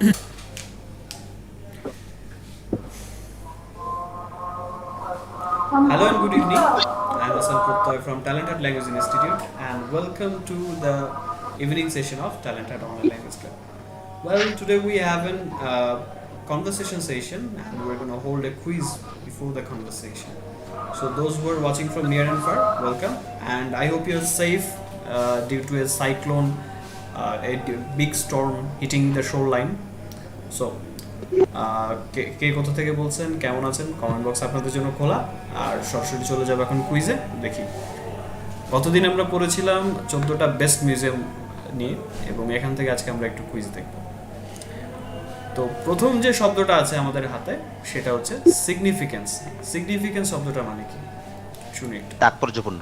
Hello and good evening. I am Prottoy from Talenthut Language Institute and welcome to the evening session of Talenthut Online Language Club. Well, today we have an conversation session and we're going to hold a quiz before the conversation. So those who are watching from near and far, welcome, and I hope you're safe due to a cyclone, a big storm hitting the shoreline. So কে কোথা থেকে বলছেন, কেমন আছেন, comment box আপনাদের জন্য খোলা। আর সরাসরি চলে যাবো এখন কুইজে। দেখি কতদিন আমরা পড়েছিলাম 14টা বেস্ট মিউজিয়াম নিয়ে, এবং এখান থেকে আজকে আমরা একটু কুইজ দেখব। তো প্রথম যে শব্দটা আছে আমাদের হাতে সেটা হচ্ছে সিগনিফিকেন্স। সিগনিফিকেন্স শব্দটা মানে কি শুনি একটু। তাৎপর্যপূর্ণ।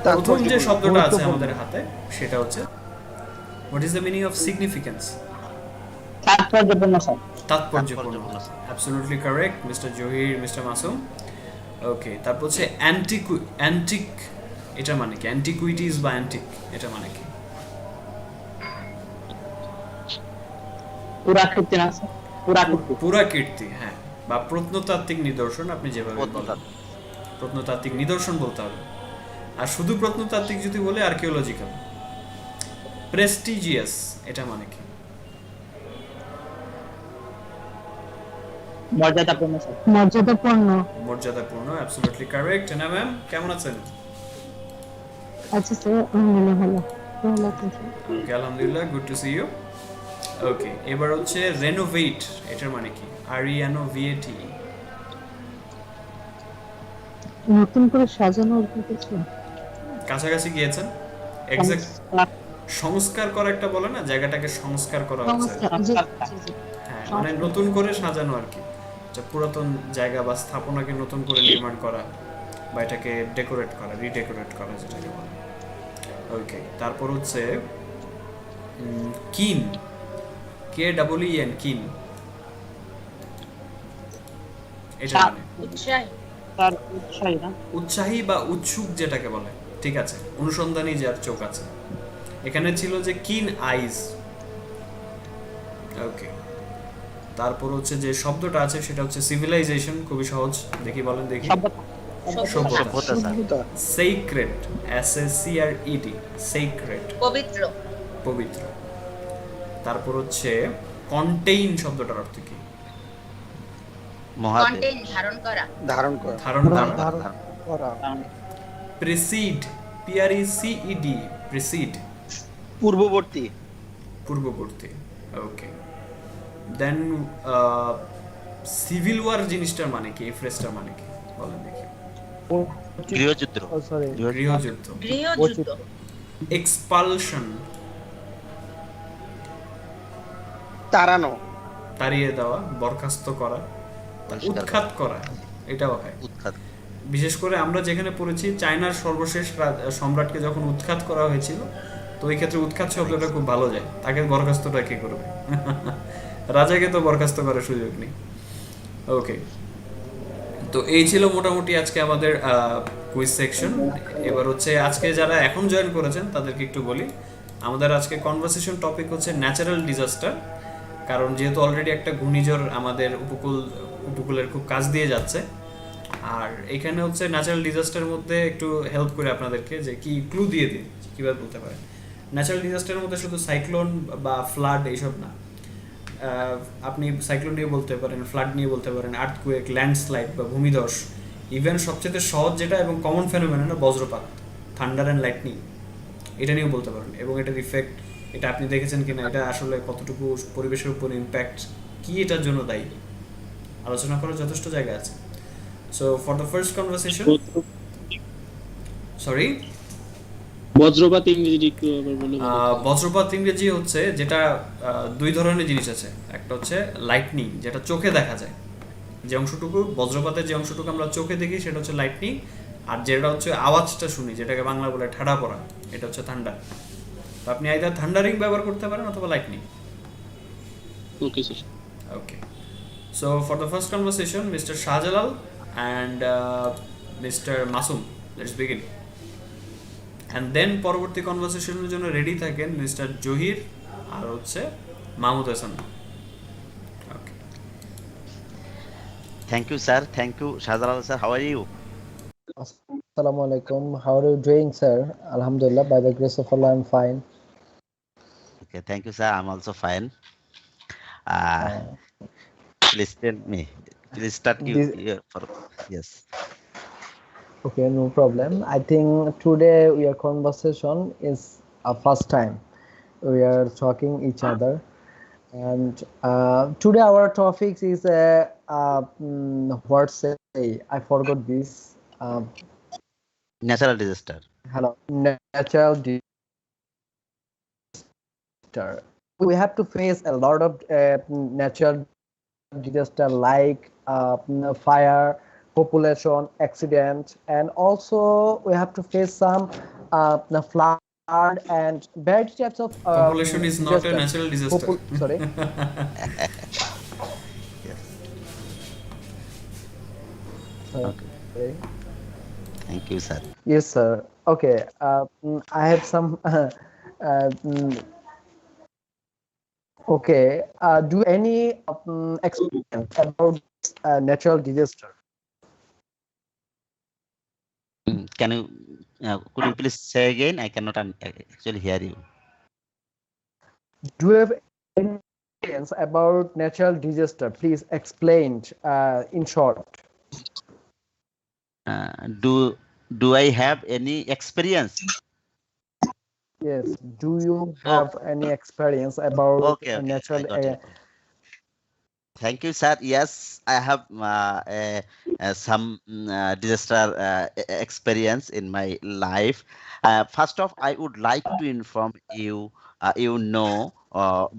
তো প্রথম যে শব্দটা আছে আমাদের হাতে সেটা হচ্ছে what is the meaning of significance? তাৎপর্যপূর্ণ। Absolutely correct mister Zahir, mister Masum. Okay, তারপর হচ্ছে অ্যান্টিক, এটা মানে কি? অ্যান্টিকুইটিজ বা অ্যান্টিক এটা মানে কি? পুরাকীর্তি, হ্যাঁ, বা প্রত্নতাত্ত্বিক নিদর্শন, আপনি যেভাবে বলেন প্রত্নতাত্ত্বিক নিদর্শন বলতে হবে। আর শুধু প্রত্নতাত্ত্বিক যদি বলে আর্কিওলজিক্যাল। প্রেস্টিজিয়াস এটা মানে কি? মর্যাদাপূর্ণ, অ্যাবসলিউটলি কারেক্ট। না ম্যাম, কেমন আছেন? আচ্ছা স্যার, ভালো। ওকে, আলহামদুলিল্লাহ, গুড টু সি ইউ। ওকে, এবার হচ্ছে রেনোভেট, এটার মানে কি? RENOVATE। নতুন করে সাজানো কিছু, কাছাকাছি গিয়েছেন। এক্সাক্ট সংস্কার করা একটা বলে না, জায়গাটাকে সংস্কার করা হচ্ছে। হ্যাঁ, মানে নতুন করে সাজানো আর কি। পুরাতন জায়গা বা স্থাপনাকে নতুন করে নির্মাণ করা বা এটাকে ডেকোরেট করা, রিডেকোরেট করা যেটাকে বলে। ওকে, তারপর হচ্ছে কিন, KEEN, কিন এটা মানে উৎসাহী বা উৎসুক যেটাকে বলে। ঠিক আছে, অনুসন্ধানী যার চোখ আছে। এখানে ছিল যে কিন আইজ। ওকে, তারপর হচ্ছে যে শব্দটা আছে সেটা হচ্ছে সিভিলাইজেশন। খুবই সহজ, দেখি বলেন দেখি। সভ্যতা। সেইক্রেড, SACRED, সেইক্রেড, পবিত্র। পবিত্র। তারপর হচ্ছে কন্টেইন শব্দটার অর্থ কি? কন্টেইন, ধারণ করা। প্রিসিড, PRECED, প্রিসিড, পূর্ববর্তী। ওকে, দেন সিভিল ওয়ার জিনিসটার মানে কি? এই ফ্রেজটার মানে কি বলেন দেখি। গৃহযুদ্ধ। এক্সপালশন, তাড়িয়ে দেওয়া, বরখাস্ত করা। উৎখাত করা, এটাও হয়। বিশেষ করে আমরা যেখানে পড়েছি চায়নার সর্বশেষ সম্রাটকে যখন উৎখাত করা হয়েছিল, তো ওই ক্ষেত্রে উৎখাত শব্দটা খুব ভালো যায়। তাকে বরখাস্তটা কে করবে? রাজাকে তো বরখাস্ত করার সুযোগ নেই। ওকে, তো এই ছিল মোটামুটি আজকে আমাদের কুইজ সেকশন। এবার হচ্ছে আজকে যারা এখন জয়েন করেছেন তাদেরকে একটু বলি, আমাদের আজকে কনভারসেশন টপিক হচ্ছে ন্যাচারাল ডিজাস্টার। কারণ যেহেতু অলরেডি একটা ঘূর্ণিঝড় আমাদের উপকূলের খুব কাছ দিয়ে যাচ্ছে, আর এখানে হচ্ছে ন্যাচারাল ডিজাস্টারের মধ্যে একটু হেল্প করে আপনাদেরকে, যে কি ক্লু দিয়ে দিই কীভাবে বলতে পারেন। ন্যাচারাল ডিজাস্টারের মধ্যে শুধু সাইক্লোন বা ফ্লাড এইসব না, আপনি সাইক্লোন নিয়ে বলতে পারেন, ফ্লাড নিয়ে বলতে পারেন, আর্থকুয়েক, ল্যান্ডস্লাইড বা ভূমিধস। ইভেন সবচেয়ে সহজ যেটা এবং কমন ফেনোমেনন, বজ্রপাত, থান্ডার অ্যান্ড লাইটনিং, এটা নিয়েও বলতে পারেন। এবং এটার ইফেক্ট, এটা আপনি দেখেছেন কিনা, এটা আসলে কতটুকু পরিবেশের উপর ইম্প্যাক্ট, কি এটার জন্য দায়ী, আলোচনা করার যথেষ্ট জায়গা আছে। So for the first conversation, sorry, বজ্রপাত ইংরেজি একটু আবার বলে। বজ্রপাত ইংরেজি হচ্ছে, যেটা দুই ধরনের জিনিস আছে। একটা হচ্ছে লাইটনিং, যেটা চোখে দেখা যায়, যে অংশটুকু বজ্রপাতের যে অংশটুকু আমরা চোখে দেখি সেটা হচ্ছে লাইটনিং। আর যেটা হচ্ছে আওয়াজটা শুনি, যেটাকে বাংলা বলে ঠাডা পড়া, এটা হচ্ছে থান্ডার। তো আপনি আইদার থান্ডারিং ব্যবহার করতে পারেন অথবা lightning. Okay sir. Okay, so for the first conversation, mister Shahjalal and mister Masum, let's begin. And then পরবর্তী কনভারসেশনের জন্য রেডি থাকেন মিস্টার জহির আর হচ্ছে Mahmud Hasan. Thank you, sir. Thank you, Shahzal sir. How are you? Assalamu alaikum. How are you doing, sir? Alhamdulillah, by the grace of Allah, I'm fine. Okay, thank you, sir. I'm also fine. Uh, Uh, please tell me. Please start you this, for yes. okay, no problem. I think today our conversation is a first time we are talking each other, and today our topic is what say I forgot this. Natural disaster. Hello, natural disaster. We have to face a lot of natural disaster like fire, population, accident, and also we have to face some flood and variety types of Population is not a disaster. natural disaster. Sorry. Yes. Okay. Sorry. Thank you, sir. Yes, sir. Okay. I have some. Mm, okay. Do any experience about natural disaster? Can you could you please say again? I cannot actually hear you. Do you have any experience about natural disaster? Please explain in short. Do I have any experience? Yes. Do you Oh, have any experience about okay, okay. I natural? got it. Thank you, sir. Yes, I have some disaster experience in my life. First off, I would like to inform you.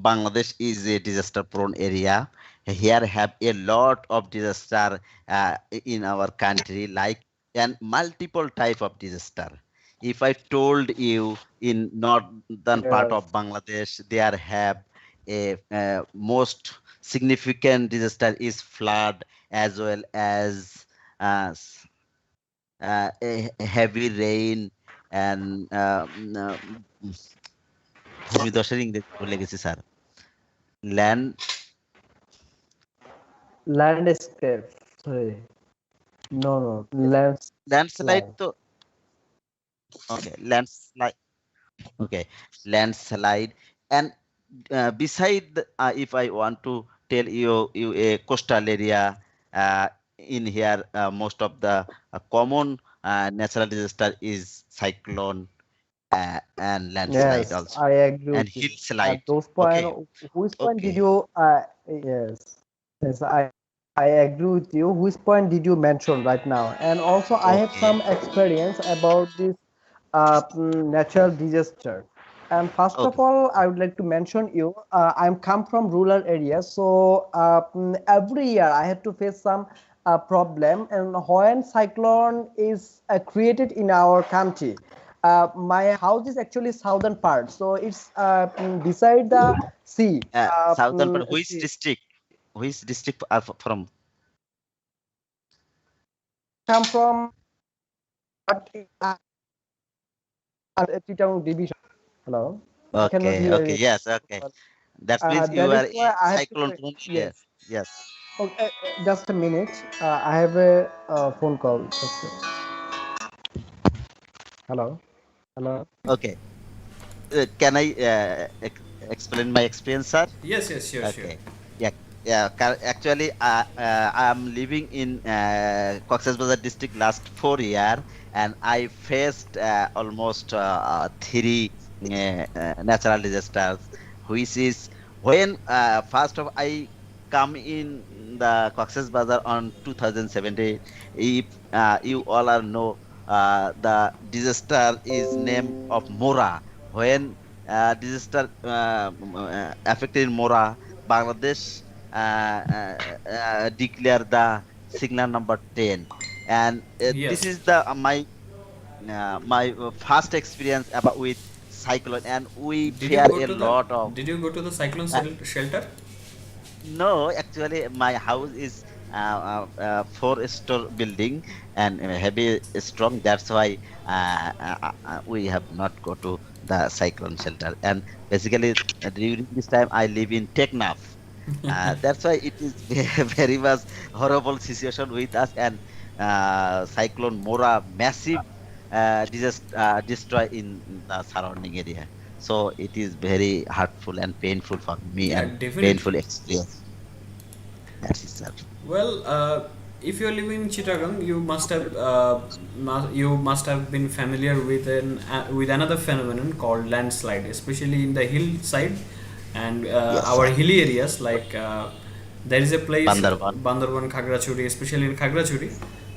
Bangladesh is a disaster-prone area. Here have a lot of disaster in our country, like and multiple type of disaster. If I told you in northern part Yes. of Bangladesh, there have a most significant disaster is flood as well as a heavy rain and ভূমিধসের ইংরেজি ভুলে গেছি sir land Landscape. Sorry. No, no. Landslide Landslide. তো ওকে landslide and beside if I want to tell you a coastal area in here most of the common natural disaster is cyclone and landslide Yes, also I agree and with you. hill slide. Those point, Okay, which point did okay, you? Yes, yes, I agree with you. Which point did you mention right now? And also, I have okay, some experience about this natural disaster. And first of okay. all, I would like to mention you. I'm come from rural area, so every year I have to face some problem. And when cyclone is created in our country, my house is actually southern part, so it's beside the sea. Southern part, Sea. which district are from? Come from Chittagong division. Hello, I cannot Okay, hear okay, you. yes, okay. That means you That are is a why I have to cyclone say prone area. yes. Yes. Okay, just a minute. I have a phone call. Hello, hello. Okay. Can I explain my experience, sir? Yes, yes, sure, sure. Okay. Yeah. Yeah. Actually, I am living in Cox's Bazar district last 4 year, and I faced almost three natural disasters, which is when first of I come in the Cox's Bazar on 2017. If you all are know, the disaster is name of Mora. When disaster affected Mora, Bangladesh declare the signal number 10, and this Yes. is the my first experience about with cyclone, and we Did you fear go a to the lot of. Did you go to the cyclone Uh, shelter? no, actually, my house is four-store building and heavy strong. That's why we have not go to the cyclone shelter. And basically, during this time, I live in Teknaf. That's why it is very much horrible situation with us. And cyclone Mora massive destroy in the surrounding area. So it is very hurtful and painful for me Yeah, and definitely. painful experience. Yes, sir. Well, if you live in Chittagong, you must have been familiar with with another phenomenon called landslide, especially in the hillside and Yes, our sir. hilly areas. Like there is a place, Bandarban. Bandarban, Khagrachuri, especially in Khagrachuri,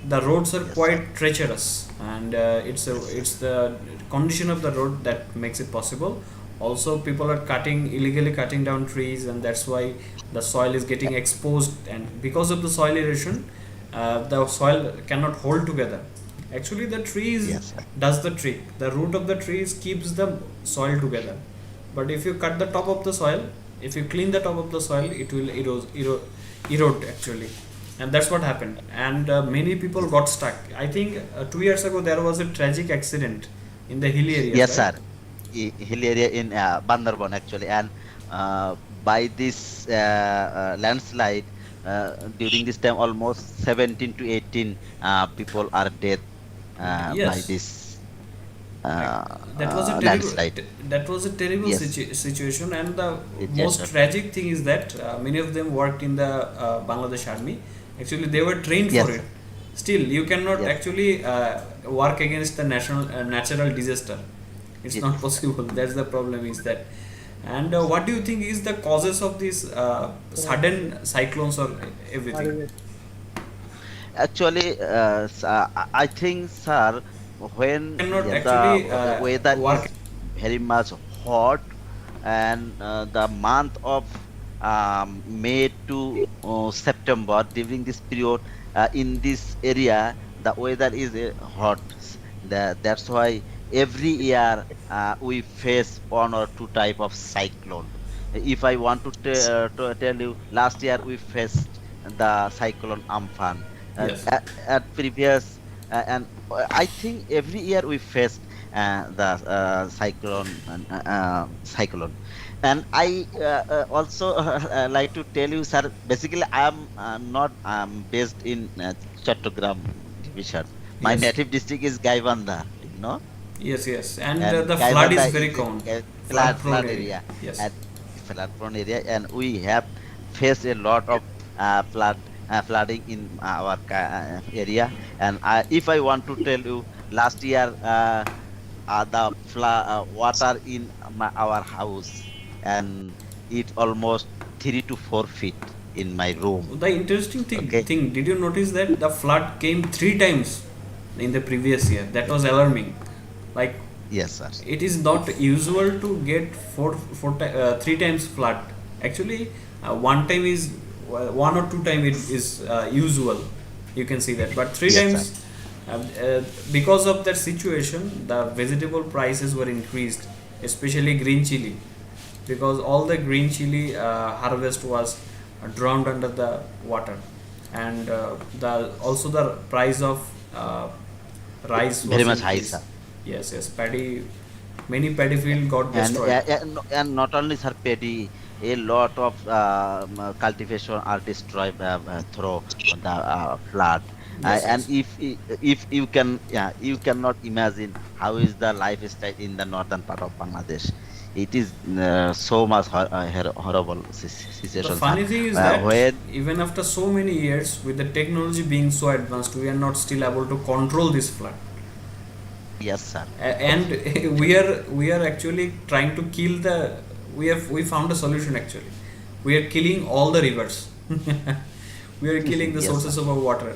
the roads are Yes, sir. quite treacherous, and it's the condition of the road that makes it possible. Also, people are illegally cutting down trees, and that's why the soil is getting exposed, and because of the soil erosion, the soil cannot hold together. Actually, the trees Yes, sir. does the trick. The root of the trees keeps the soil together, but if you cut the top of the soil, if you clean the top of the soil, it will erode actually, and that's what happened. And many people got stuck. I think 2 years ago there was a tragic accident in the hilly areas, Yes, right? sir. Hill area in Bandarban actually, and by this landslide, during this time, almost 17 to 18 people are dead by Yes. this Ac- that was a terrible landslide. that was a terrible Yes, situation, and the yes, most sir. tragic thing is that many of them worked in the Bangladesh army. Actually, they were trained for Yes, it. sir. Still, you cannot Yes, actually work against the natural disaster. It's yes. not possible. That's the problem is that. And what do you think is the causes of these sudden cyclones or everything? Actually, I think, sir, when Cannot actually the weather work. is very much hot, and the month of May to September, during this period, in this area, the weather is hot. That's why every year we face one or two type of cyclone. If I want to tell you, last year we faced the cyclone Amphan. Yes. At previous and I think every year we faced the cyclone. And I also like to tell you, sir. Basically, I'm not based in Chattogram division. My Yes. native district is Gaibandha, Yes, yes, and and the flood is Gaibandha very is common, a flood prone flood area. area, Yes, and flood prone area, and we have faced a lot of flooding in our area. And if I want to tell you, last year the water in our house, and it almost 3 to 4 feet in my room. the interesting Okay. thing, did you notice that the flood came 3 times in the previous year? That was alarming. Like, Yes, sir. it is not usual to get 3 times flood. Actually, one time is 1 or 2 time it is usual. You can see that, but three Yes, sir. times because of that situation, the vegetable prices were increased, especially green chili, because all the green chili harvest was drowned under the water, and the also the price of rice Very was much high, sir. increased. Yes, yes, many paddy field got and destroyed. and not only, sir, paddy, a lot of cultivation are destroyed through the flood. Yes, And yes. if you can, yeah, you cannot imagine how is the lifestyle in the northern part of Bangladesh. It is so much horrible The situation, sir. funny thing is that When even after so many years, with the technology being so advanced, we are not still able to control this flood. Yes, sir. And we are actually trying to kill the we found a solution. Actually, we are killing all the rivers. We are killing the Yes, sir. sources of our water.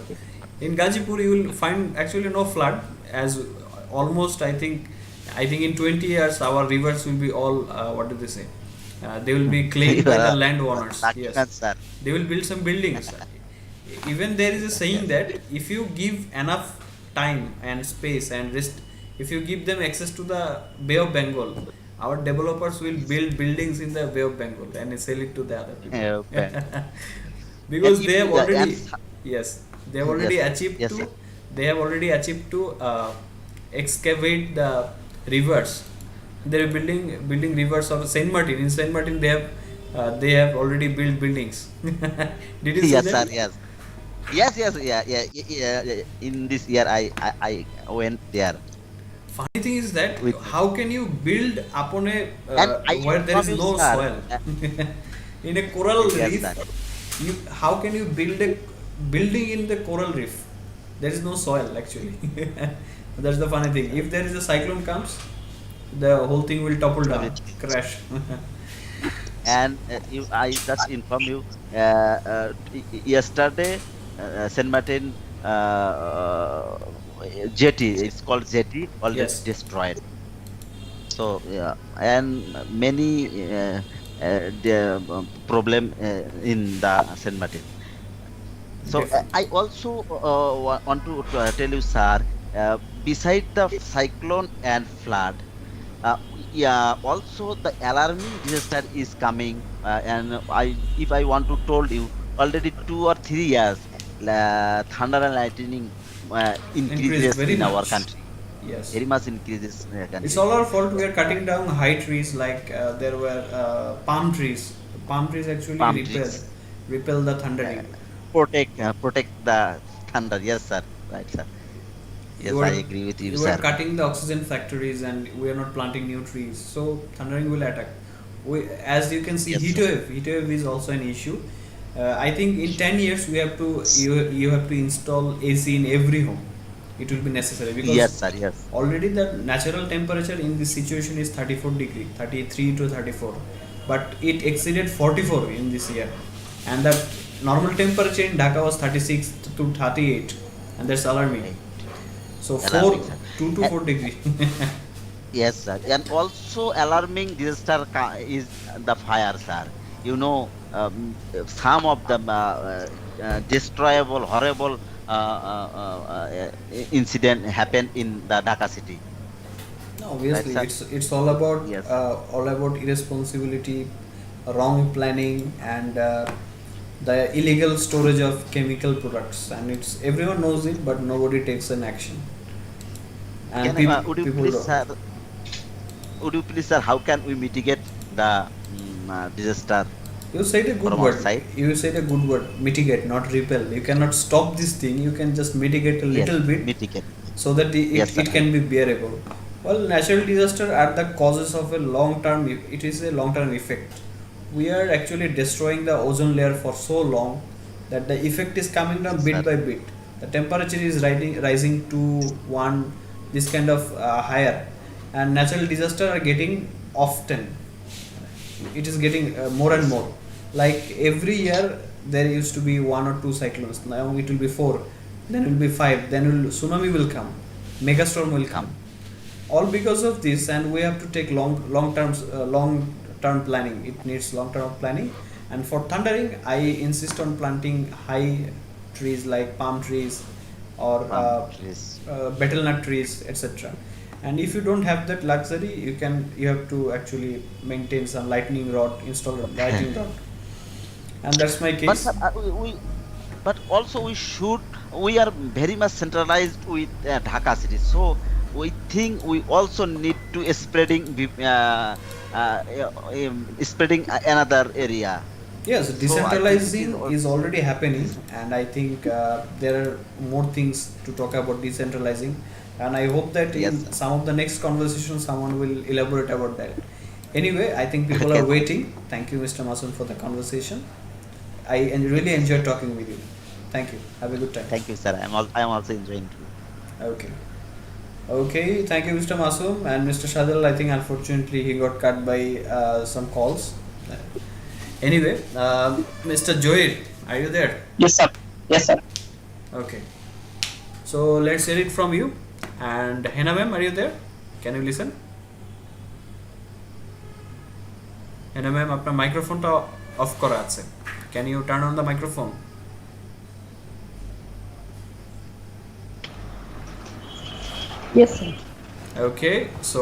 In Gazipur you will find actually no flood, as almost I think in 20 years our rivers will be all what do they say, they will be You claimed by are the a landowners. lucky Yes, man, sir. they will build some buildings. Even there is a saying Yes. that if you give enough time and space and rest, if you give them access to the Bay of Bengal, our developers will build buildings in the Bay of Bengal and sell it to the other people. Okay. And Because if they have you and already, yes, they have already yes, sir. achieved Yes, to sir. they have already achieved to excavate the rivers They're building rivers. Or Saint Martin, in Saint Martin they have already built buildings. Did you see Yes, sir. that? Yes. Yes, yes, yeah. In this year, I went there Funny thing is that with, how can you build upon a and I where there inform is you, no sir. soil? In a coral Yes, reef, sir. you how can you build a building in the coral reef? There is no soil actually. That's the funny thing. If there is a cyclone comes, the whole thing will topple down, Everything. crash. And I just inform you. Yesterday, Saint Martin jetty. It's called jetty. Already Yes, destroyed. So yeah, and many the problem in the Saint Martin. So definitely. I also want to tell you, sir, beside the cyclone and flood, yeah, also the alarming disaster is coming. And if I want to told you, already 2 or 3 years, thunder and lightning Increased increases very in our much. country. Yes. Very much increases in our It's country. all our fault. We are cutting down high trees like there were palm trees. Palm trees actually Palm trees repel the uh, thundering. protect the thunder. Yes, sir. Right, sir. You Yes, I are agree with you, you are sir. cutting the oxygen factories and we are not planting new trees. So thundering will attack. As you can see, Yes, heat sir. wave. Heat wave is also an issue. I think in 10 years we have to you have to install AC in every home. It will be necessary because Yes, sir. Yes. already the natural temperature in this situation is 34 degree, 33 to 34, but it exceeded 44 in this year, and the normal temperature in Dhaka was 36 to 38, and that's alarming. Right. So Alarming, 4 sir. 2 to Uh, 4 degree. yes, sir. And also alarming disaster is the fire, sir. You know, some of them destroyable, horrible incident happened in the Dhaka city. No, Right, obviously sir? it's Yes. all about irresponsibility, wrong planning, and the illegal storage of chemical products, and it's everyone knows it but nobody takes an action, and Can would you people please, don't. sir? Would you please, sir? How can we mitigate the disaster You said a good from our word. side? You said a good word. Mitigate, not repel. You cannot stop this thing. You can just mitigate a Yes, little bit mitigate. so that Yes, sir. it can be bearable. Well, natural disaster are the causes of a long term. It is a long term effect. We are actually destroying the ozone layer for so long that the effect is coming down Yes, sir. bit by bit. The temperature is rising to one this kind of higher, and natural disaster are getting often. It is getting more and Yes, more. Like every year there used to be one or two cyclones. Now it will be four, then it will be five, then tsunami will come, megastorm will come. come. All because of this, and we have to take long term planning. It needs long term planning. And for thundering, I insist on planting high trees like palm trees or Trees. betel nut trees, etc. And if you don't have that luxury, you have to actually maintain some lightning rod, install a lightning rod, and that's my But sir, case. but also we are very much centralized with Dhaka city. So we think we also need to spreading another area. Yes, So I think it is decentralizing is also already happening, this. and I think there are more things to talk about decentralizing. And I hope that Yes, in sir. some of the next conversations, someone will elaborate about that. Anyway, I think people are Okay. waiting. Thank you, Mr. Masun, for the conversation. Really enjoyed talking with you. Thank you. Have a good time. Thank you, sir. I am also enjoying too. Okay. Okay, thank you, Mr. Masum. And Mr. Shadal, I think unfortunately he got cut by some calls. Anyway, Mr. Joy, are you there? Yes, sir. Yes, sir. Okay. So let's hear it from you. And Hena ma'am, are you there? Can you listen? Hena ma'am, আপনার মাইক্রোফোনটা of করা আছে। Can you turn on the microphone? Yes, sir. Okay, so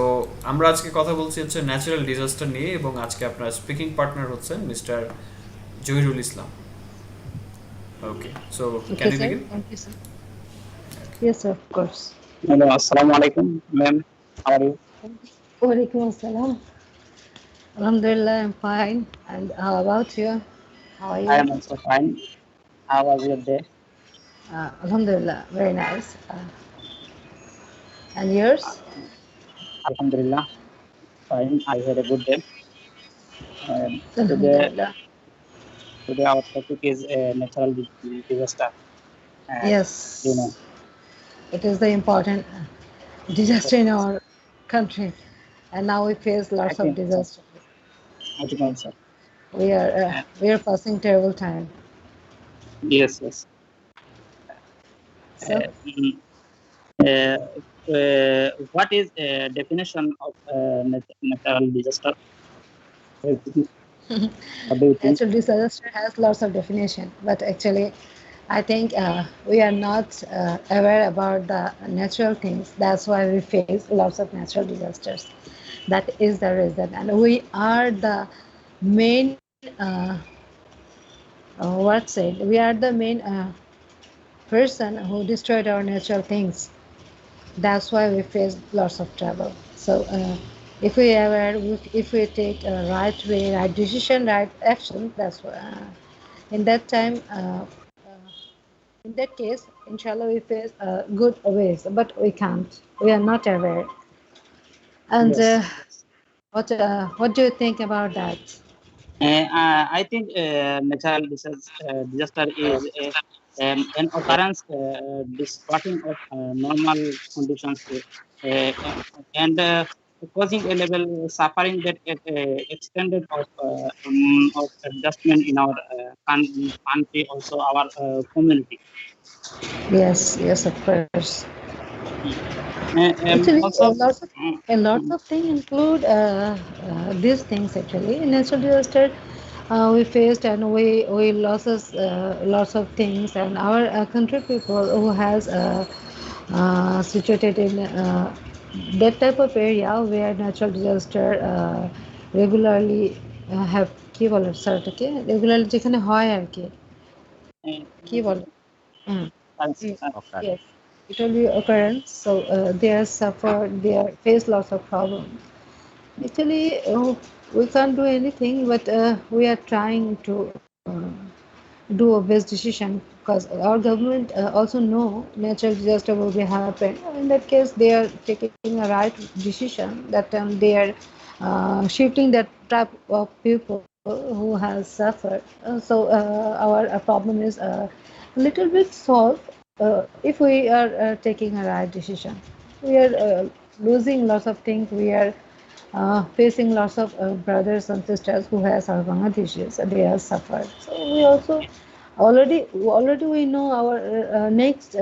আমরা আজকে কথা বলছি হচ্ছে natural disaster নিয়ে, এবং আজকে আপনার স্পিকিং পার্টনার হচ্ছেন mister Zahirul Islam. Okay, so can Okay, you sir. Begin? Thank you, sir. Yes, sir. Of course. Hello, assalamu alaikum, ma'am. How are you? Walaikum assalam. Alhamdulillah, I'm fine. And how about you? How are I you? am also fine. How was your day? Alhamdulillah, very nice. And yours? Alhamdulillah, fine. I had a good day. Today, Alhamdulillah. today our topic is natural disaster. And you know, Yes, it is the important disaster in our country. And now we face I lots of think, disasters. I think also. Uh, We are passing terrible time. yes, yes. So, Mm, uh, what is definition of natural disaster? What do you think? natural disaster has lots of definition, but actually, I think we are not aware about the natural things. That's why we face lots of natural disasters. That is the reason, and we are the main. What said? We are the main person who destroyed our natural things. That's why we face lots of trouble. So, if we ever, if we take a right way, right decision, right action, that's why. In that time, in that case, inshallah, we face good ways, but we can't. We are not aware. And Yes. what do you think about that? I think natural disaster is an occurrence distorting of normal conditions and causing a level suffering that extended of adjustment in our country, also our community. Yes, yes, of course. Mm. Actually, Also, a lots mm, of things include these things. Actually, in natural disaster, we faced and we losses lots of things, and our country people who has situated in that type of area where natural disaster regularly have কি বলে স্যারটাকে regularly যেখানে হয় আর কি কি বলে হুম Okay. yes, it will be occurrence. So they are suffered, they are face lots of problems. Actually, we can't do anything, but we are trying to do a best decision because our government also know natural disaster will be happen. In that case, they are taking a right decision that they are shifting that type of people who has suffered. So our problem is a little bit solved if we are taking a right decision. We are losing lots of things. We are facing lots of brothers and sisters who has Bangladeshis. They have suffered. So we also already we know our next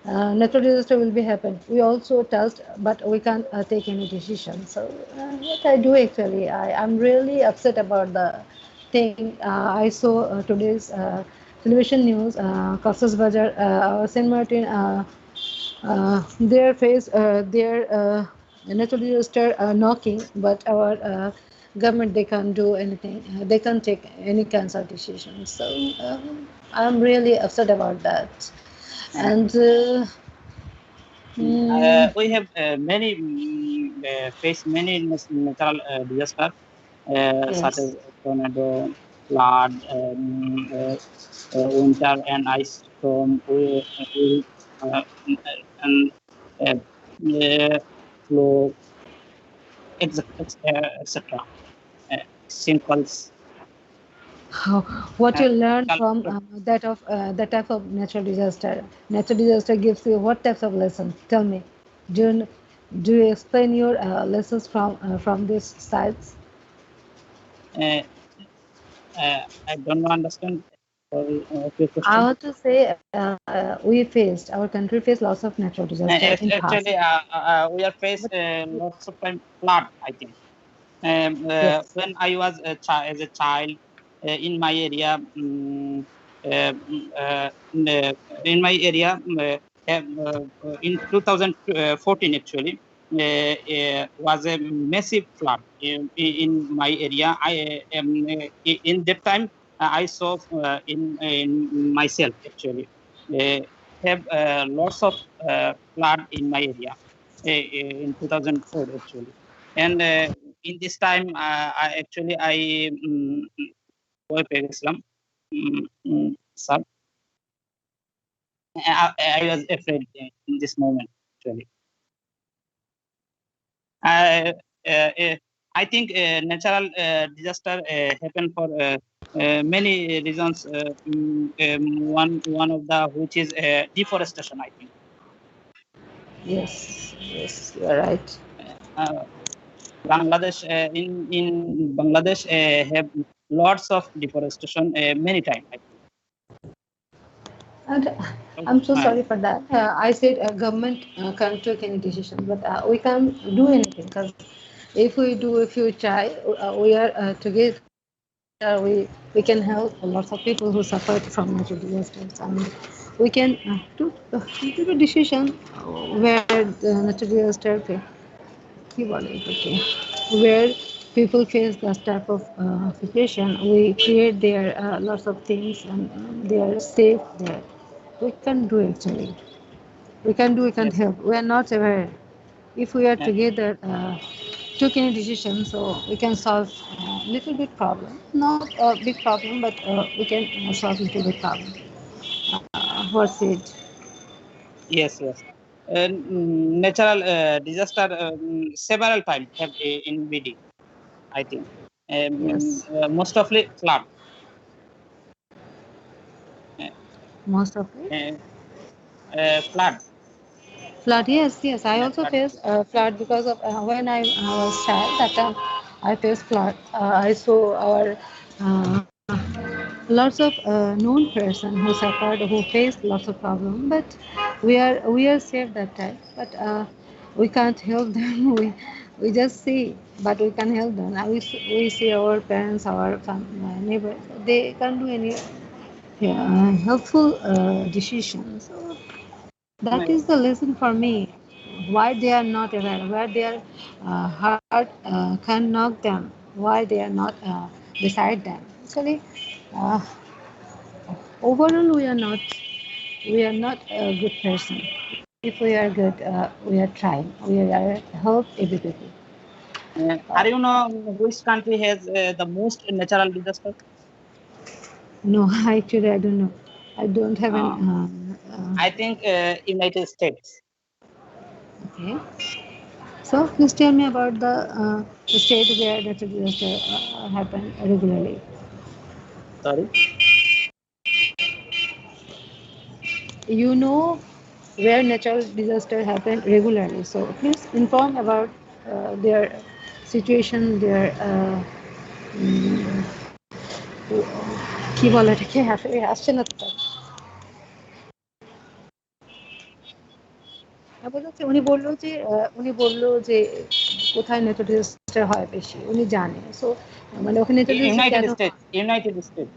natural disaster will be happen. We also touched, but we can't take any decision. So what I do actually, I'm really upset about the thing. I saw today's television news. Cox's Bazar, Saint Martin. Their face, their natural disaster knocking, but our government they can't do anything. They can't take any kinds of decisions. So I'm really upset about that. And mm, we have many faced many natural disasters such yes, as tornado, flood, winter and ice storm, and uh, flow, etc. Simples. how, what Uh, you learn from that type of natural disaster. Natural disaster gives you what types of lessons? Tell me. Do you, do you explain your lessons from these sites? uh, I don't understand your I question. want to say our country faced lots of natural disaster in past. Actually, we are faced But lots of time flood, I think. yes, When I was as a child in my area, in my area in 2014 actually was a massive flood in my area. In that time I saw in myself actually have lots of flood in my area. in 2004 actually. And in this time, I ভয় পেয়ে গেছিলাম। Sir, I was afraid in this moment actually. I think natural disaster happen for many reasons. One of the which is deforestation, I think. Yes, you are right. Bangladesh in Bangladesh have lots of deforestation many times. I think. And I'm so sorry for that. I said government can't take any decision, but we can't do anything because if you try, we are together. We can help lots of people who suffered from natural disasters, and we can take a decision where the natural disaster where people face this type of situation. We create there lots of things, and they are safe there. We can do actually. We can Yes. help. We are not aware. If we are Yeah. together, took any decision, so we can solve a little bit problem. Not a big problem, but we can solve little bit problem. What's it? Yes. Natural disaster several times have in BD, I think. Yes. Most of it flood. Uh, Most of it. Flood. Flood, yes. I also Flood. faced flood because of when I was child. That time I faced flood. I saw our lots of known person who suffered, who faced lots of problem. But we are safe that time. But we can't help them. We just see, but we can help them. We see our parents, our neighbors. They can't do any helpful decisions. So that is the lesson for me. Why they are not aware, where their heart can knock them, why they are not beside them. Actually, uh, overall, we are not a good person. If we are good, we are trying. We are help every people. Are you know which country has the most natural disaster? No, actually, I don't know. I don't have an. I think United States. Okay. So please tell me about the state where natural disaster happen regularly. Sorry. You know where natural disaster happen regularly. So please inform about their situation, their উম, কি বলে এটাকে আসছে না তো উনি বললো যে কোথায় নেচার ডিজাস্টার হয় বেশি উনি জানে সো মানে ওখানে নেচার ডিজাস্টার কেন United States. United States.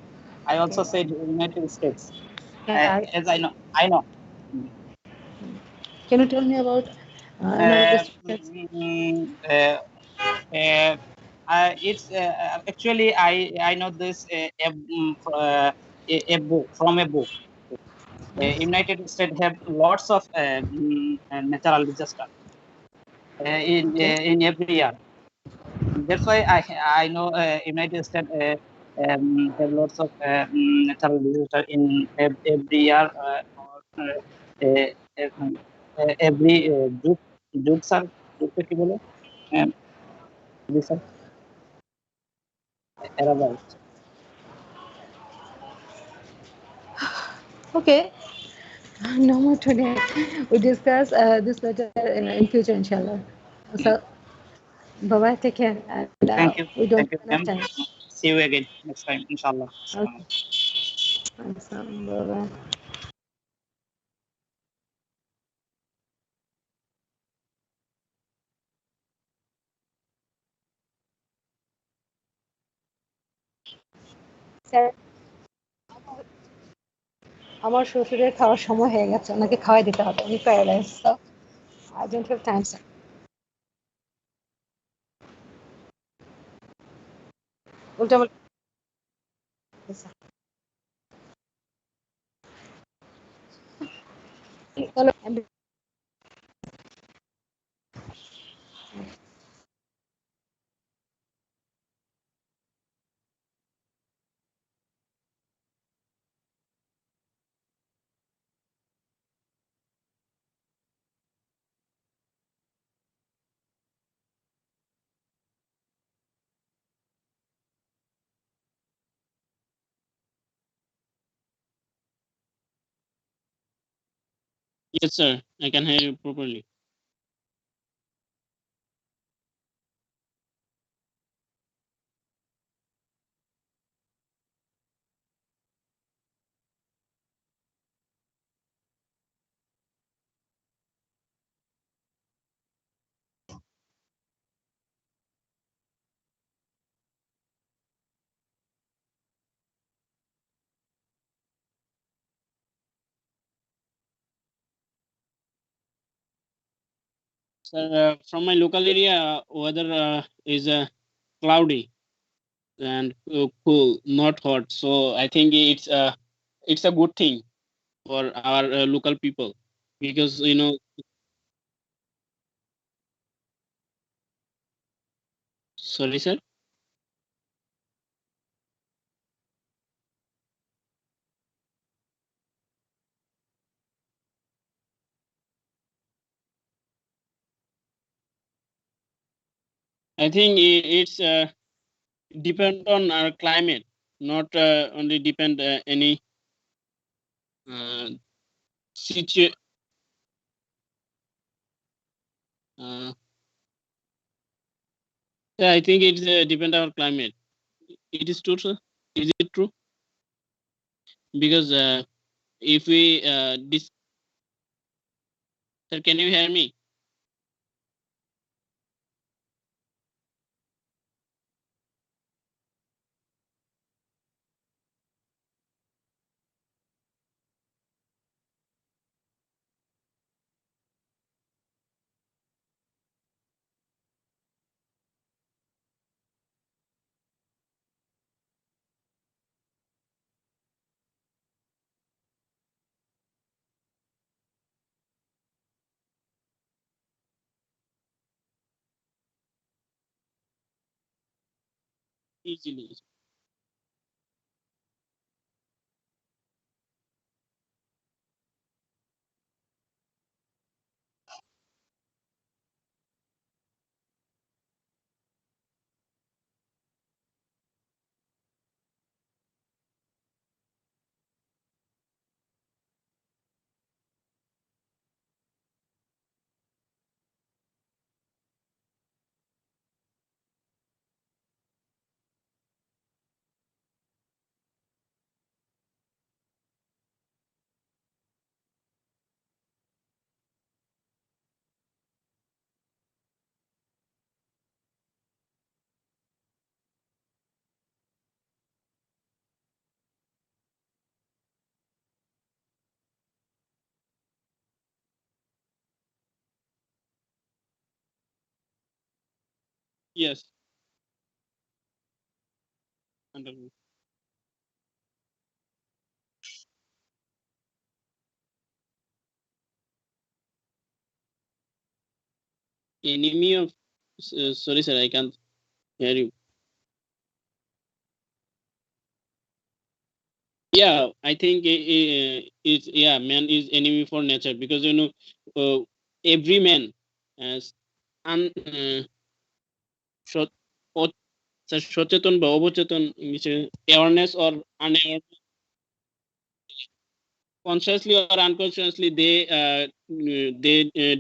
I also said United States. As I know. Can you tell me about another district? It's actually I know this a book from a book. United States have lots of natural disaster Okay. in every year. That's why I know United States have lots of natural disaster in every year. Every যুগ sir যুগটা কি বলে জি sir এরাবাইট Okay. No more today. We discuss this matter in future, inshallah. So, bye bye. Take care. And we don't thank you have enough ma'am. time. See you again next time inshallah. Okay. Awesome. Bye bye. Sir আমার শ্বশুরের খাওয়ার সময় হয়ে গেছে ওনাকে খাওয়াই দিতে হবে উনি প্যারালাইজ তো I don't have time sir উল্টা বলে Yes, sir. I can hear you properly. Sir, from my local area, weather is cloudy and cool, not hot. So I think it's a good thing for our local people because sorry, sir. I think it's depend on our climate, not only depend any uh, situ. Uh, yeah, I think it's depend on our climate. It is true, sir. Is it true? Because if we sir, can you hear me? Easily. Yes. Understood. Enemy of sorry, sir, I can't hear you. Yeah, I think it's yeah, man is enemy for nature because every man has un Sach- sir সচেতন বা অবচেতন ইংলিশে awareness or unaware, consciously or unconsciously they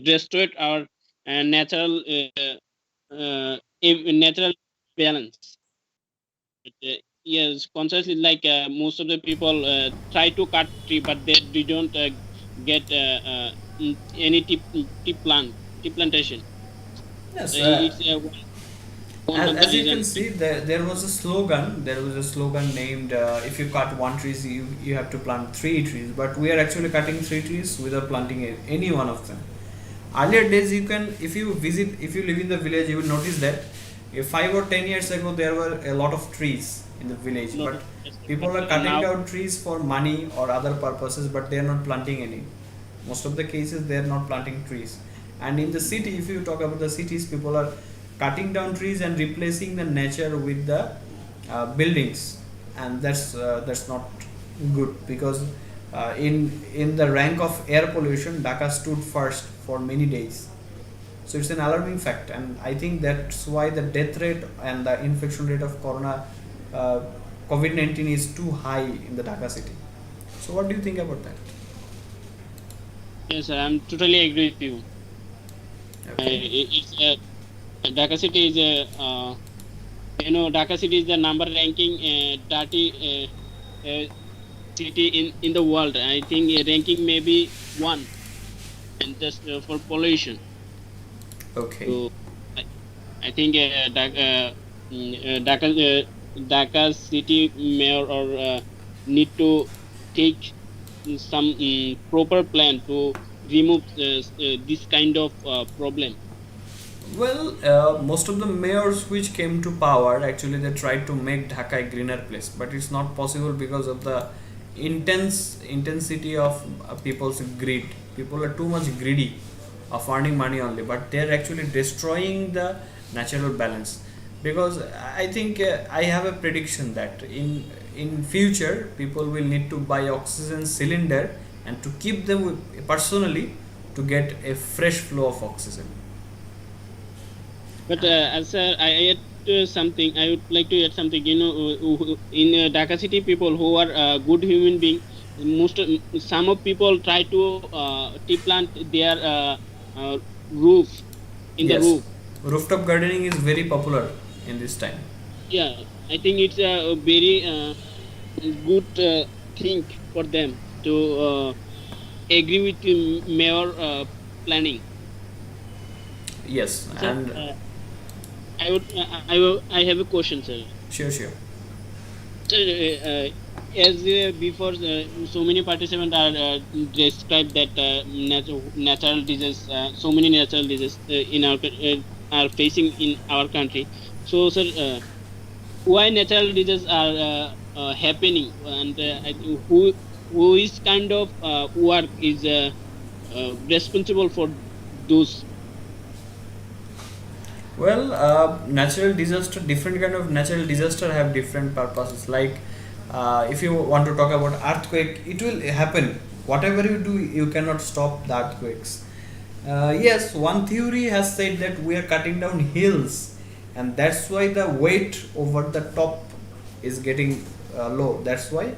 destroyed our natural natural balance. Yes, consciously, like most of the people try to cut tree, but they don't get any tea plantation. Yes, It's one of the as you can reason. see, there was a slogan. There was a slogan named "If you cut one tree, you have to plant three trees." But we are actually cutting three trees without planting any one of them. Earlier days, you can, if you live in the village, you will notice that 5 or 10 years ago there were a lot of trees in the village, Not but but people are cutting now down trees for money or other purposes, but they are not planting any. Most of the cases they are not planting trees. And in the city, if you talk about the cities, people are cutting down trees and replacing the nature with the buildings, and that's not good because in the rank of air pollution, Dhaka stood first for many days. So it's an alarming fact, and I think that's why the death rate and the infection rate of uh, COVID-19 is too high in the Dhaka city. So what do you think about that? Yes, sir, I'm totally agree with you. It's Dhaka city is Dhaka city is the number ranking dirty city in the world. I think ranking maybe one, and just for pollution. Okay. So I think Dhaka city mayor or need to take some proper plan to remove this kind of problem. Well, most of the mayors which came to power actually they tried to make Dhaka a greener place, but it's not possible because of the intensity of people's greed. People are too much greedy of earning money only, but they're actually destroying the natural balance. Because I think I have a prediction that in future people will need to buy oxygen cylinder and to keep them personally to get a fresh flow of oxygen. But as I add something, I would like to add something. In Dhaka city, people who are good human being, some of people try to plant their roof in the Yes, roof. rooftop gardening is very popular in this time. Yeah, I think it's a very good thing for them to agree with the mayor planning. Yes, Sir, and I have a question, sir. sure, sure. Sir, as before, so many participants are described that natural diseases, so many natural diseases in our are facing in our country. So, sir, why natural disasters are happening, and who is kind of work is responsible for those? Well, natural disaster, different kind of natural disaster have different purposes. Like, if you want to talk about earthquake, it will happen. Whatever you do, you cannot stop the earthquakes. Yes, one theory has said that we are cutting down hills, and that's why the weight over the top is getting low. That's why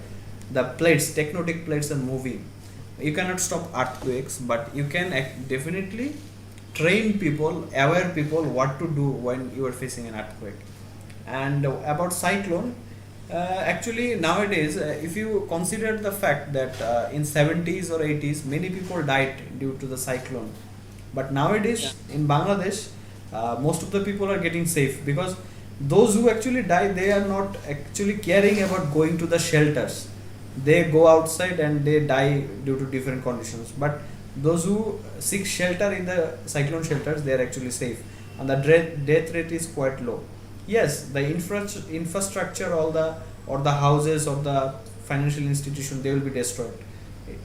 the plates, tectonic plates, are moving. You cannot stop earthquakes, but you can definitely train people, aware people what to do when you are facing an earthquake. And about cyclone, actually nowadays, if you consider the fact that in 70s or 80s many people died due to the cyclone, but nowadays in Bangladesh most of the people are getting safe, because those who actually die, they are not actually caring about going to the shelters. They go outside and they die due to different conditions, but those who seek shelter in the cyclone shelters, they are actually safe, and the death rate is quite low. Yes, the infrastructure, all the or the houses or the financial institution, they will be destroyed.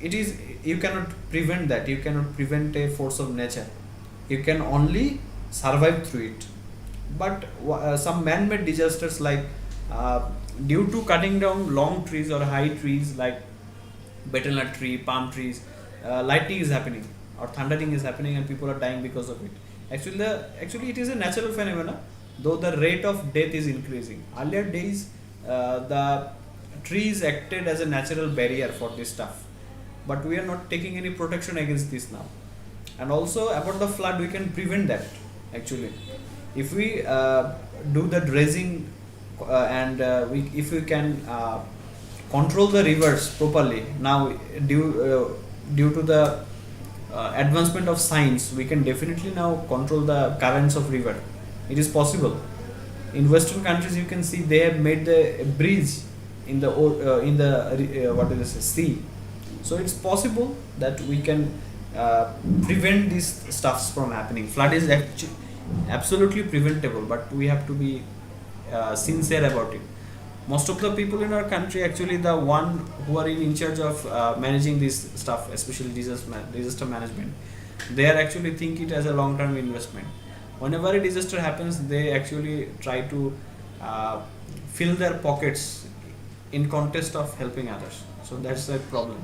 It is, you cannot prevent that. You cannot prevent a force of nature. You can only survive through it. But some man-made disasters, like due to cutting down long trees or high trees like betel tree, palm trees, lightning is happening or thundering is happening, and people are dying because of it. Actually it is a natural phenomena, though the rate of death is increasing. Earlier days, the trees acted as a natural barrier for this stuff, but we are not taking any protection against this now. And also about the flood, we can prevent that actually if we do the dredging, and if we can control the rivers properly. Now due to the advancement of science, we can definitely now control the currents of river. It is possible. In western countries, you can see they have made the bridge in the what is this, sea. So it's possible that we can prevent these stuffs from happening. Flood is absolutely preventable, but we have to be sincere about it. Most of the people in our country, actually the one who are in charge of managing this stuff, especially disaster management, they are actually think it as a long term investment. Whenever a disaster happens, they actually try to fill their pockets in contest of helping others. So that's a problem.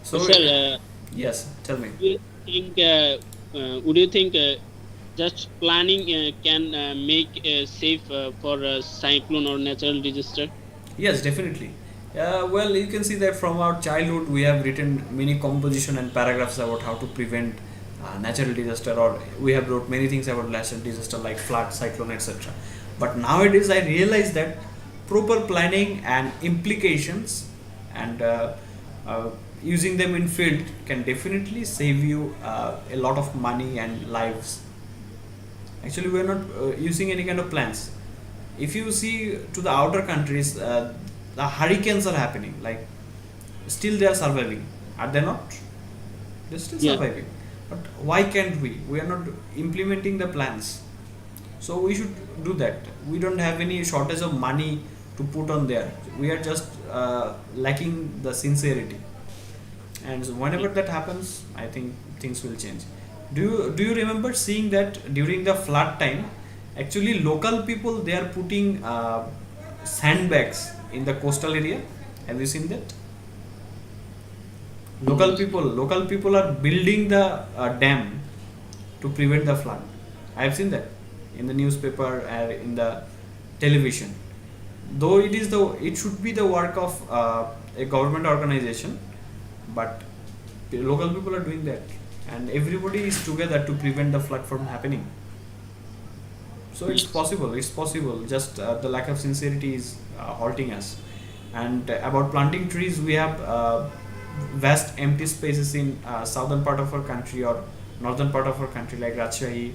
So Sir, yes, tell me. Would you think just planning can make safe for a cyclone or natural disaster? Yes, definitely. Well, you can see that from our childhood we have written many composition and paragraphs about how to prevent natural disaster, or we have wrote many things about natural disaster like flood, cyclone, etc. But nowadays I realize that proper planning and implications and using them in field can definitely save you a lot of money and lives. Actually, we are not using any kind of plans. If you see to the outer countries, the hurricanes are happening. Like, still they are surviving. Are they not? They're still Yeah. surviving. But why can't we? We are not implementing the plans. So we should do that. We don't have any shortage of money to put on there. We are just lacking the sincerity. And so whenever that happens, I think things will change. Do you remember seeing that during the flood time, actually local people they are putting sandbags in the coastal area? Have you seen that? Local people are building the dam to prevent the flood. I have seen that in the newspaper and in the television. Though it should be the work of a government organization, but the local people are doing that, and everybody is together to prevent the flood from happening. So it's possible. It's possible. Just the lack of sincerity is halting us. And about planting trees, we have vast empty spaces in southern part of our country or northern part of our country, like Rajshahi,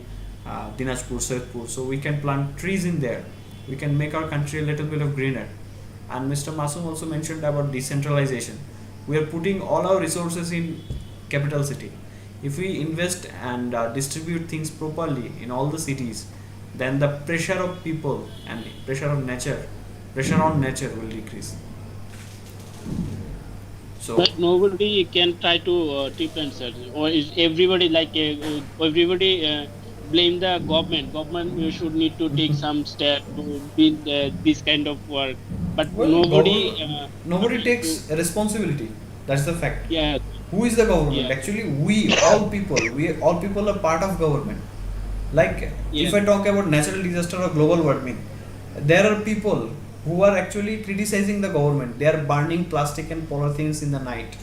Dinajpur, Soitpur. So we can plant trees in there. We can make our country a little bit of greener. And Mr. Masum also mentioned about decentralization. We are putting all our resources in capital city. If we invest and distribute things properly in all the cities, then the pressure of people and pressure on nature will decrease. So But nobody can try to tip and search, or is everybody everybody blame the government? Government should need to take some step to build this kind of work, but well, nobody nobody to. takes responsibility. That's the fact. Yeah, Who is the government? yeah, Actually, we all people are part of government. Like, yeah, if I talk about natural disaster or global warming, there are people who are actually criticizing the government. They are burning plastic and polythenes in the night.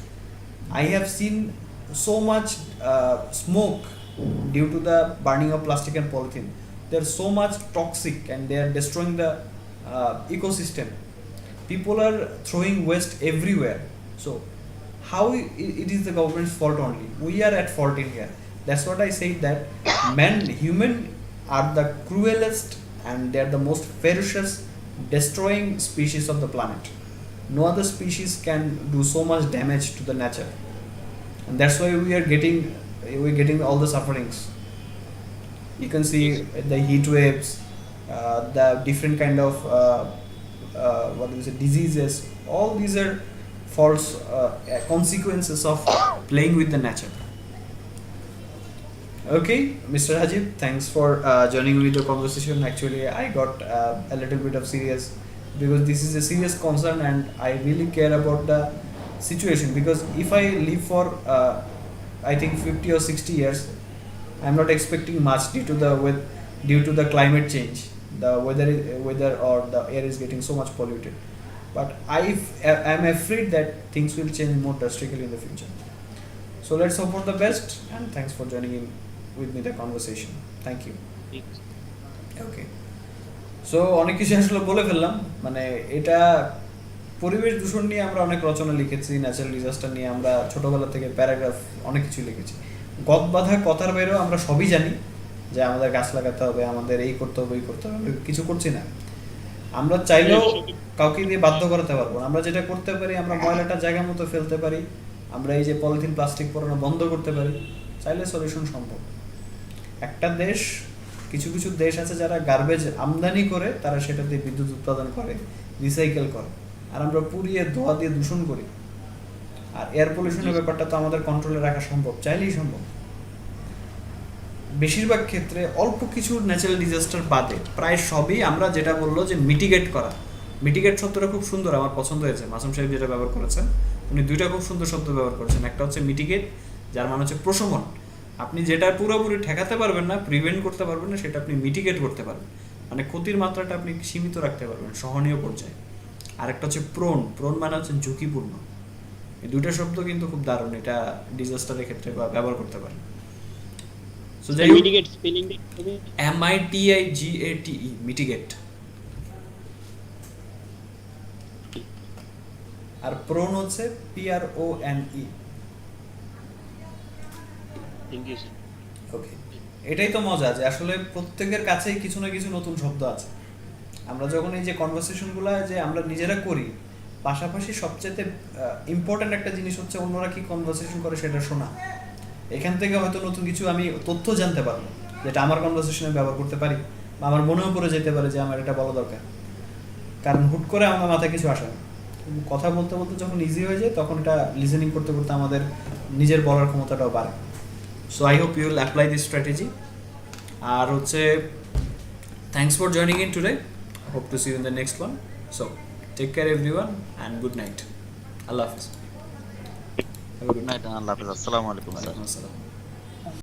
I have seen so much smoke due to the burning of plastic and polythene. They are so much toxic and they are destroying the ecosystem. People are throwing waste everywhere. So how it is the government's fault only? We are at fault in here. That's what I say, that human are the cruelest and they are the most ferocious destroying species of the planet. No other species can do so much damage to the nature, and that's why we're getting all the sufferings. You can see the heat waves, the different kind of what do you say, diseases. All these are false consequences of playing with the nature. Okay, Mr. Hajib, thanks for joining me the conversation. Actually, I got a little bit of serious, because this is a serious concern and I really care about the situation. Because if I live for I think 50 or 60 years, I'm not expecting much due to the climate change. The weather or the air is getting so much polluted. But I'm afraid that things will change more drastically in the future. So let's hope for the best, and thanks for joining in with me the conversation. Thank you. Okay, so অনেক কিছু আসলে বলে ফেললাম। মানে এটা পরিবেশ দূষণ নিয়ে আমরা অনেক রচনা লিখেছি, ন্যাচারাল ডিজাস্টার নিয়ে আমরা ছোটবেলা থেকে প্যারাগ্রাফ অনেক কিছু লিখেছি। গদ বাঁধা কথার বাইরেও আমরা সবই জানি যে আমাদের গাছ লাগাতে হবে, আমাদের এই করতে হবে, এই করতে হবে। আমরা কিছু করছি না। আমরা চাইলেও কাউকে দিয়ে বাধ্য করাতে পারবো না। আমরা যেটা করতে পারি, আমরা ময়লাটা জায়গা মতো ফেলতে পারি, আমরা এই যে পলিথিন প্লাস্টিক পরানো বন্ধ করতে পারি, চাইলে সলিউশন সম্ভব। একটা দেশ, কিছু কিছু দেশ আছে যারা গার্বেজ আমদানি করে তারা সেটা দিয়ে বিদ্যুৎ উৎপাদন করে, রিসাইকেল করে, আর আমরা পুড়িয়ে ধোয়া দিয়ে দূষণ করি। আর এয়ার পলিউশনের ব্যাপারটা তো আমাদের কন্ট্রোলে রাখা সম্ভব, চাইলেই সম্ভব। বেশিরভাগ ক্ষেত্রে অল্প কিছু ন্যাচারাল ডিজাস্টার বাদে প্রায় সবই আমরা যেটা বললো যে মিটিগেট করা। মিটিগেট শব্দটা খুব সুন্দর, আমার পছন্দ হয়েছে। মাসুম সাহেব যেটা ব্যবহার করেছেন, উনি দুইটা খুব সুন্দর শব্দ ব্যবহার করেছেন। একটা হচ্ছে মিটিগেট, যার মানে হচ্ছে প্রশমন। আপনি যেটা পুরোপুরি ঠেকাতে পারবেন না, প্রিভেন্ট করতে পারবেন না, সেটা আপনি মিটিগেট করতে পারবেন। মানে ক্ষতির মাত্রাটা আপনি সীমিত রাখতে পারবেন সহনীয় পর্যায়ে। আরেকটা হচ্ছে প্রোন মানে হচ্ছে ঝুঁকিপূর্ণ। এই দুটো শব্দ কিন্তু খুব দারুণ, এটা ডিজাস্টারের ক্ষেত্রে ব্যবহার করতে পারে। সো যাই হোক, মিটিগেট স্পেলিং MITIGATE, মিটিগেট। আর প্রোন হচ্ছে PRONE। Thank you sir. Okay, এটাই তো মজা যে আসলে প্রত্যেকের কাছেই কিছু না কিছু নতুন শব্দ আছে। আমরা যখন এই যে কনভারসেশনগুলো যে আমরা নিজেরা করি, পাশাপাশি সবচেয়ে ইম্পর্ট্যান্ট একটা জিনিস হচ্ছে অন্যরা কি কনভারসেশন করে সেটা শোনা। এখান থেকে হয়তো নতুন কিছু আমি তথ্য জানতে পারবো, যেটা আমার কনভারসেশনে ব্যবহার করতে পারি, বা আমার মনেও পড়ে যেতে পারে যে আমার এটা বলা দরকার। কারণ হুট করে আমার মাথায় কিছু আসে না, কিন্তু কথা বলতে বলতে যখন ইজি হয়ে যায় তখন এটা লিসেনিং করতে করতে আমাদের নিজের বলার ক্ষমতাটাও বাড়ে। So I hope you will apply this strategy. আর হচ্ছে thanks for joining in today. Hope to see you in the next one. So take care everyone and good night. Allah Hafiz. Good night and Allah Hafiz. Assalamu alaikum. Walaikum assalam.